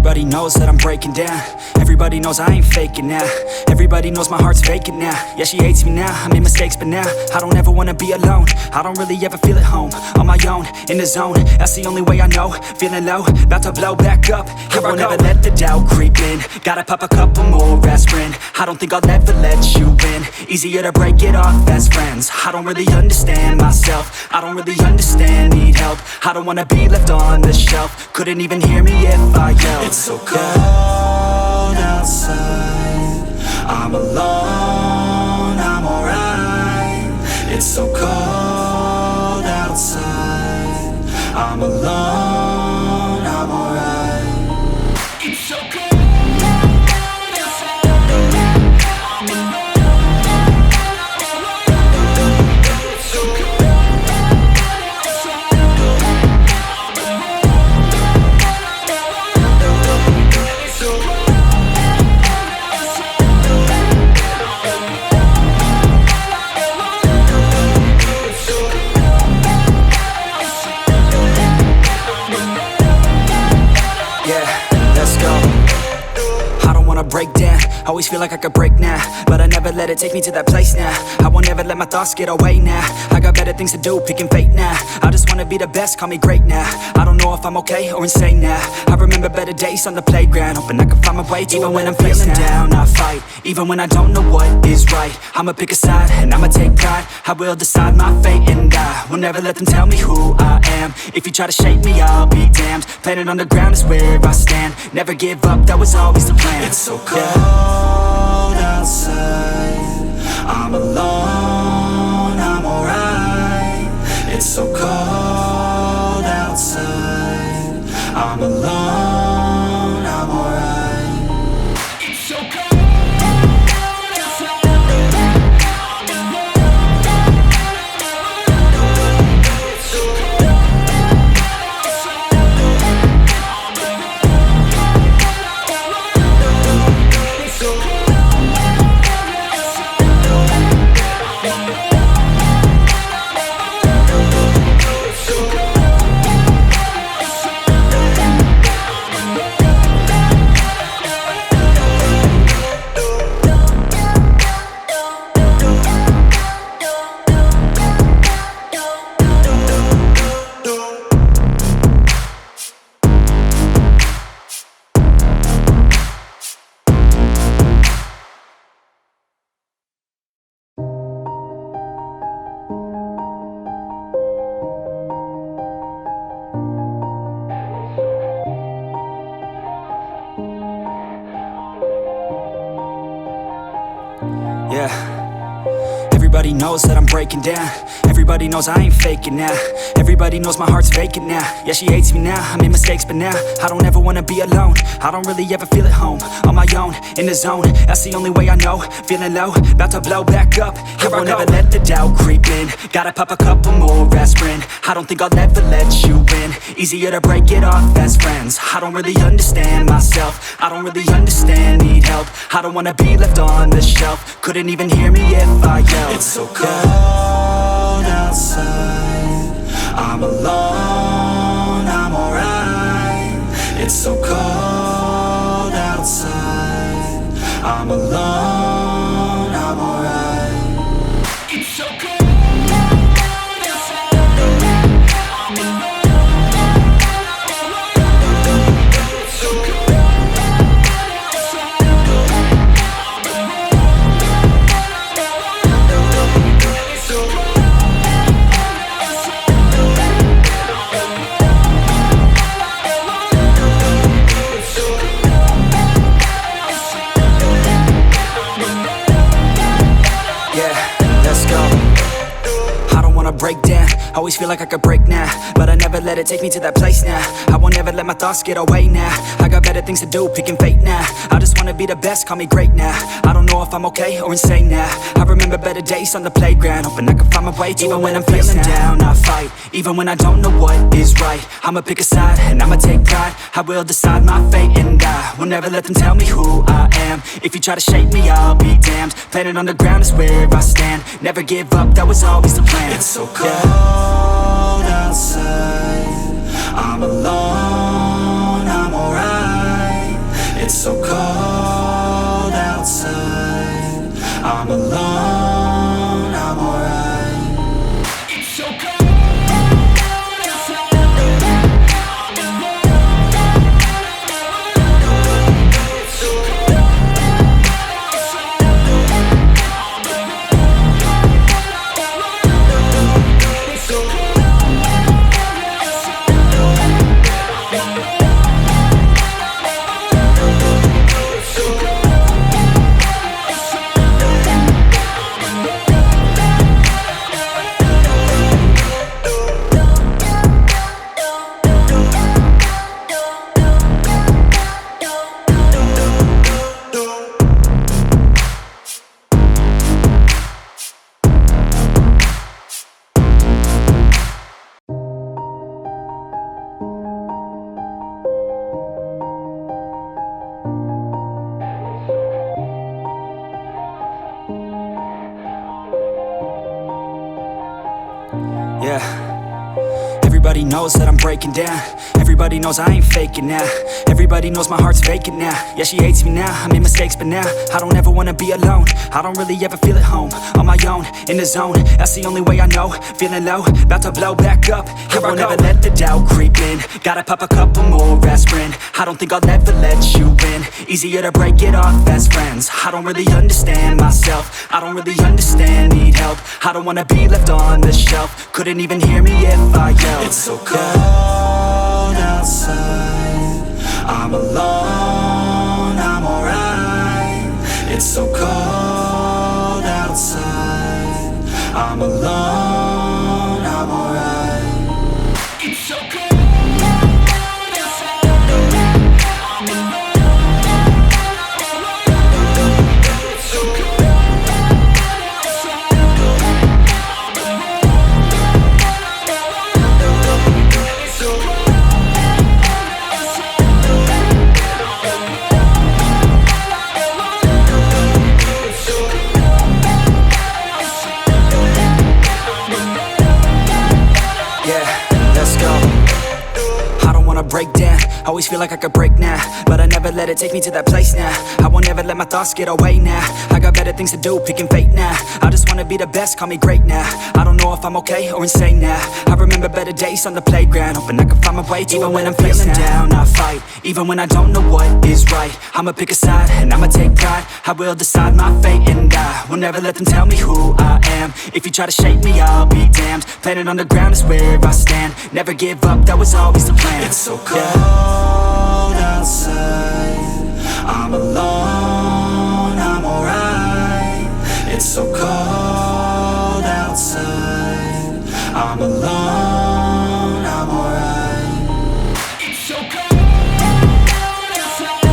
Everybody knows that I'm breaking down. Everybody knows I ain't faking now. Everybody knows my heart's vacant now. Yeah, she hates me now, I made mistakes but now I don't ever wanna be alone. I don't really ever feel at home. On my own, in the zone, that's the only way I know. Feeling low, about to blow back up. I won't ever let the doubt creep in. Gotta pop a couple more aspirin. I don't think I'll ever let you in. Easier to break it off as friends. I don't really understand myself. I don't really understand, need help. I don't wanna be left on the shelf. Couldn't even hear me if I yelled. It's so cold outside, I'm alone, I'm alright. It's so cold outside, I'm alone, I'm alright. It's so cold. Break down, always feel like I could break now, but I never let it take me to that place now. I won't ever let my thoughts get away now. I got better things to do, picking fate now. I just wanna be the best, call me great now. I don't know if I'm okay or insane now. I remember better days on the playground, hoping I can find my way to even when I'm feeling down, I fight, even when I don't know what is right. I'ma pick a side, and I'ma take pride. I will decide my fate, and I will never let them tell me who I am. If you try to shape me, I'll be damned. Planet on the ground is where I stand. Never give up, that was always the plan. It's so cold outside, I'm alone, I'm alright. It's so cold outside, I'm alone, I'm alright. It's so cold. Everybody knows that I'm breaking down. Everybody knows I ain't faking now. Everybody knows my heart's vacant now. Yeah, she hates me now, I made mistakes but now I don't ever wanna be alone. I don't really ever feel at home. On my own, in the zone, that's the only way I know. Feeling low, about to blow back up. I won't ever let the doubt creep in. Gotta pop a couple more aspirin. I don't think I'll ever let you in. Easier to break it off as friends. I don't really understand myself. I don't really understand, need help. I don't wanna be left on the shelf. Couldn't even hear me if I yelled. It's so cold outside, I'm alone, I'm alright. It's so cold outside, I'm alone, I'm alright. It's so cold. Break down, always feel like I could break now, but I never let it take me to that place now. I won't ever let my thoughts get away now. I got better things to do, picking fate now. I just wanna be the best, call me great now. I don't know if I'm okay or insane now. I remember better days on the playground, hoping I can find my way to even when I'm feeling down, I fight, even when I don't know what is right. I'ma pick a side, and I'ma take pride. I will decide my fate, and I will never let them tell me who I am. If you try to shape me, I'll be damned. Planet on the ground is where I stand. Never give up, that was always the plan. It's so cold outside, I'm alone, I'm alright. Yeah. Everybody knows that I'm breaking down. Everybody knows I ain't faking now. Everybody knows my heart's vacant now. Yeah, she hates me now, I made mistakes but now I don't ever wanna be alone. I don't really ever feel at home. On my own, in the zone, that's the only way I know. Feeling low, about to blow back up. Here I won't ever let the doubt creep in. Gotta pop a couple more aspirin. I don't think I'll ever let you in. Easier to break it off as friends. I don't really understand myself. I don't really understand, need help. I don't wanna be left on the shelf. Couldn't even hear me if I yelled. It's so cold outside, I'm alone, I'm alright. It's so cold outside, I'm alone, I'm alright. It's so cold outside, I'm alone. It's so cold outside, I'm alone. Break down, always feel like I could break now, but I never let it take me to that place now. I won't ever let my thoughts get away now. I got better things to do, picking fate now. I just wanna be the best, call me great now. I don't know if I'm okay or insane now. I remember better days on the playground, hoping I can find my way to even when I'm feeling down, I fight. Even when I don't know what is right, I'ma pick a side and I'ma take pride. I will decide my fate and I will never let them tell me who I am. If you try to shake me, I'll be damned. Planet on the ground is where I stand. Never give up, that was always the plan. It's so cold outside, I'm alone, I'm alright. It's so cold outside, I'm alone, I'm alright. It's so cold outside,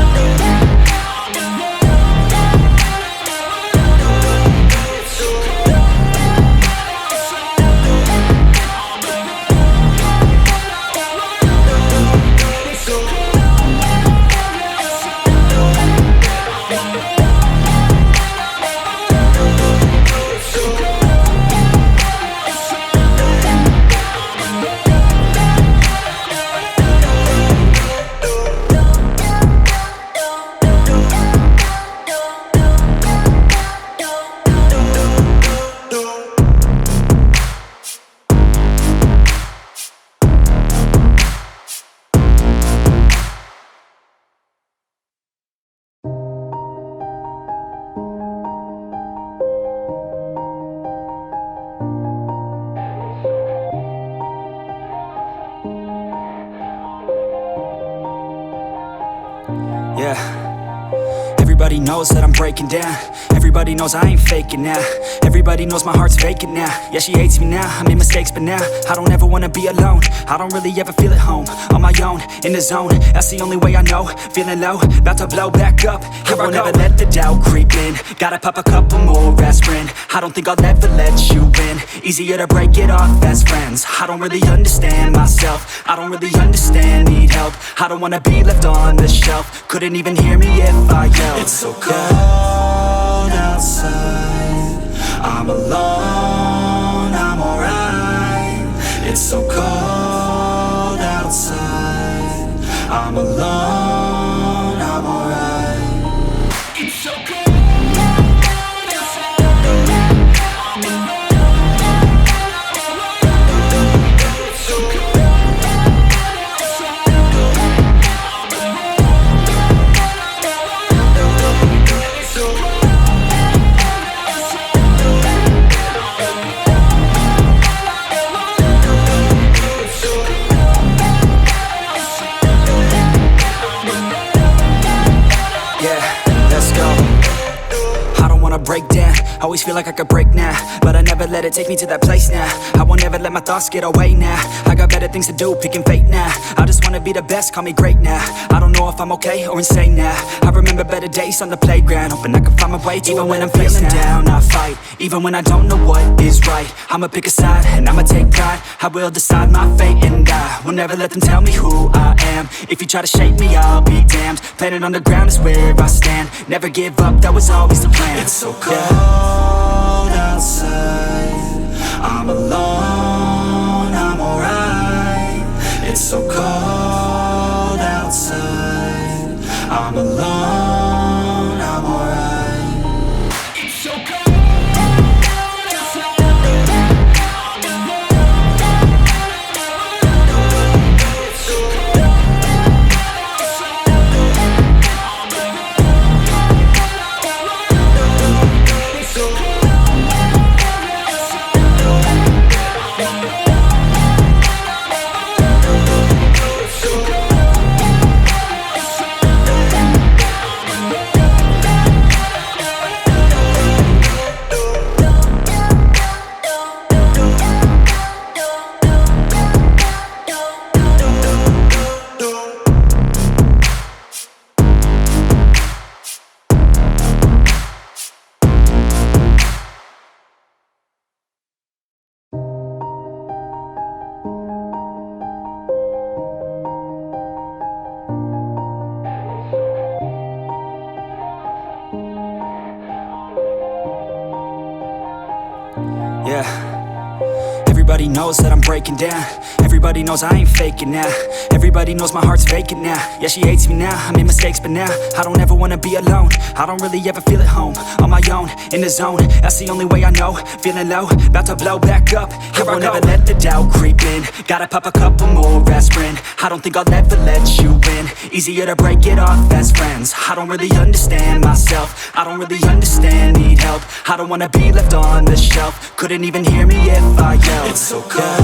I'm alone. It's so cold outside, I'm alone. Yeah. Everybody knows that I'm breaking down. Everybody knows I ain't faking now. Everybody knows my heart's vacant now. Yeah, she hates me now, I made mistakes but now I don't ever wanna be alone. I don't really ever feel at home. On my own, in the zone, that's the only way I know. Feeling low, about to blow back up. Here I won't ever let the doubt creep in. Gotta pop a couple more aspirin. I don't think I'll ever let you in. Easier to break it off as friends. I don't really understand myself. I don't really understand, need help. I don't wanna be left on the shelf. Couldn't even hear me if I yelled. It's so cold outside, I'm alone, I'm alright. It's so cold outside, I'm alone, I'm alright. It's so cold outside, I'm alone. It's so cold outside, I'm alone. It's so cold. Break down, always feel like I could break now, but I never let it take me to that place now. I won't ever let my thoughts get away now. I got better things to do, picking fate now. I just wanna be the best, call me great now. I don't know if I'm okay or insane now. I remember better days on the playground, hoping I can find my way to even when I'm feeling down, I fight. Even when I don't know what is right, I'ma pick a side and I'ma take pride. I will decide my fate and I will never let them tell me who I am. If you try to shake me, I'll be damned. Planet on the ground is where I stand. Never give up, that was always the plan. It's so cold outside, I'm alone, so cold outside. I'm alone, I'm alright. It's so cold. Yeah. Everybody knows that I'm breaking down. Everybody knows I ain't faking now. Everybody knows my heart's vacant now. Yeah, she hates me now, I made mistakes but now I don't ever wanna be alone. I don't really ever feel at home. On my own, in the zone, that's the only way I know. Feeling low, about to blow back up. Here I won't ever let the doubt creep in. Gotta pop a couple more aspirin. I don't think I'll ever let you in. Easier to break it off best friends. I don't really understand myself. I don't really understand, need help. I don't wanna be left on the shelf. Couldn't even hear me if I yelled. It's so cold